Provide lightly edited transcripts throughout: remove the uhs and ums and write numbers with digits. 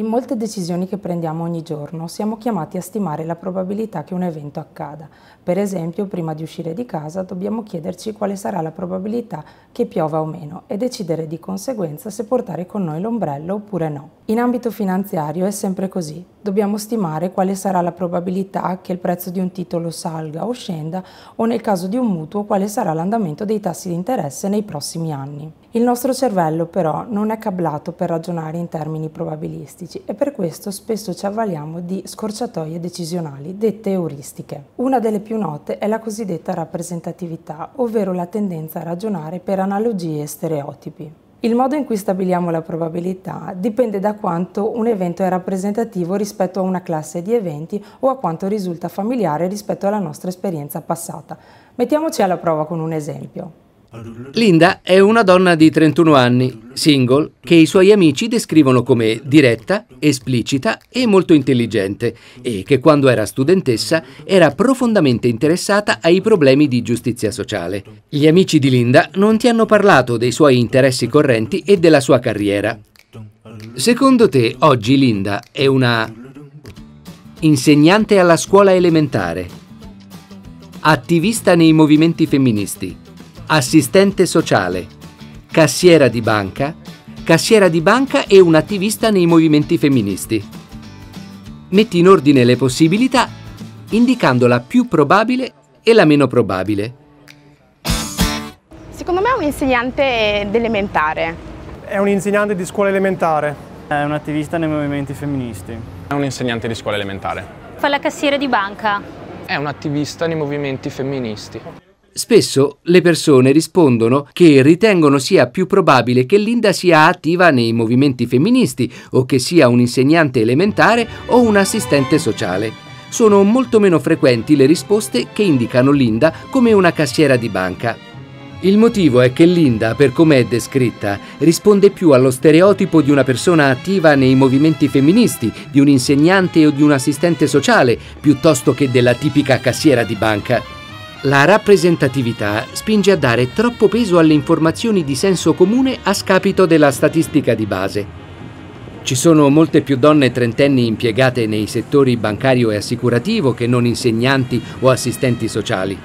molte decisioni che prendiamo ogni giorno siamo chiamati a stimare la probabilità che un evento accada. Per esempio, prima di uscire di casa dobbiamo chiederci quale sarà la probabilità che piova o meno e decidere di conseguenza se portare con noi l'ombrello oppure no. In ambito finanziario è sempre così. Dobbiamo stimare quale sarà la probabilità che il prezzo di un titolo salga o scenda o nel caso di un mutuo quale sarà l'andamento dei tassi di interesse nei prossimi anni. Il nostro cervello però non è cablato per ragionare in termini probabilistici e per questo spesso ci avvaliamo di scorciatoie decisionali, dette euristiche. Una delle più note è la cosiddetta rappresentatività, ovvero la tendenza a ragionare per analogie e stereotipi. Il modo in cui stabiliamo la probabilità dipende da quanto un evento è rappresentativo rispetto a una classe di eventi o a quanto risulta familiare rispetto alla nostra esperienza passata. Mettiamoci alla prova con un esempio. Linda è una donna di 31 anni, single, che i suoi amici descrivono come diretta, esplicita e molto intelligente e che quando era studentessa era profondamente interessata ai problemi di giustizia sociale. Gli amici di Linda non ti hanno parlato dei suoi interessi correnti e della sua carriera. Secondo te, oggi Linda è una insegnante alla scuola elementare, attivista nei movimenti femministi, assistente sociale, cassiera di banca e un'attivista nei movimenti femministi. Metti in ordine le possibilità indicando la più probabile e la meno probabile. Secondo me è un insegnante d'elementare. È un insegnante di scuola elementare. È un attivista nei movimenti femministi. È un insegnante di scuola elementare. Fa la cassiera di banca. È un attivista nei movimenti femministi. Spesso le persone rispondono che ritengono sia più probabile che Linda sia attiva nei movimenti femministi o che sia un insegnante elementare o un assistente sociale. Sono molto meno frequenti le risposte che indicano Linda come una cassiera di banca. Il motivo è che Linda, per come è descritta, risponde più allo stereotipo di una persona attiva nei movimenti femministi, di un insegnante o di un assistente sociale, piuttosto che della tipica cassiera di banca. La rappresentatività spinge a dare troppo peso alle informazioni di senso comune a scapito della statistica di base. Ci sono molte più donne trentenni impiegate nei settori bancario e assicurativo che non insegnanti o assistenti sociali.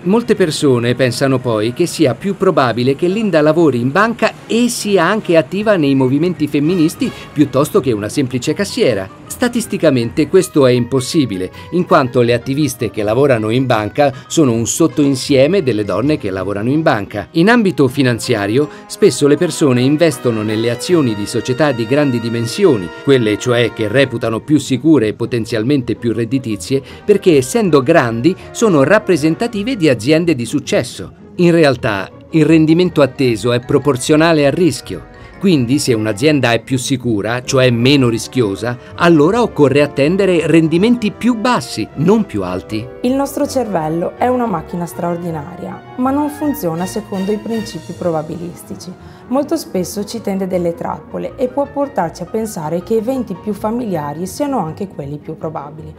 Molte persone pensano poi che sia più probabile che Linda lavori in banca e sia anche attiva nei movimenti femministi piuttosto che una semplice cassiera. Statisticamente questo è impossibile, in quanto le attiviste che lavorano in banca sono un sottoinsieme delle donne che lavorano in banca. In ambito finanziario, spesso le persone investono nelle azioni di società di grandi dimensioni, quelle cioè che reputano più sicure e potenzialmente più redditizie, perché essendo grandi sono rappresentative di aziende di successo. In realtà, il rendimento atteso è proporzionale al rischio. Quindi, se un'azienda è più sicura, cioè meno rischiosa, allora occorre attendere rendimenti più bassi, non più alti. Il nostro cervello è una macchina straordinaria, ma non funziona secondo i principi probabilistici. Molto spesso ci tende delle trappole e può portarci a pensare che eventi più familiari siano anche quelli più probabili.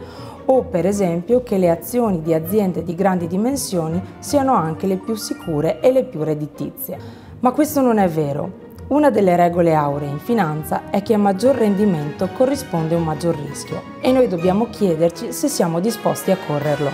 O, per esempio, che le azioni di aziende di grandi dimensioni siano anche le più sicure e le più redditizie. Ma questo non è vero. Una delle regole auree in finanza è che a maggior rendimento corrisponde un maggior rischio e noi dobbiamo chiederci se siamo disposti a correrlo.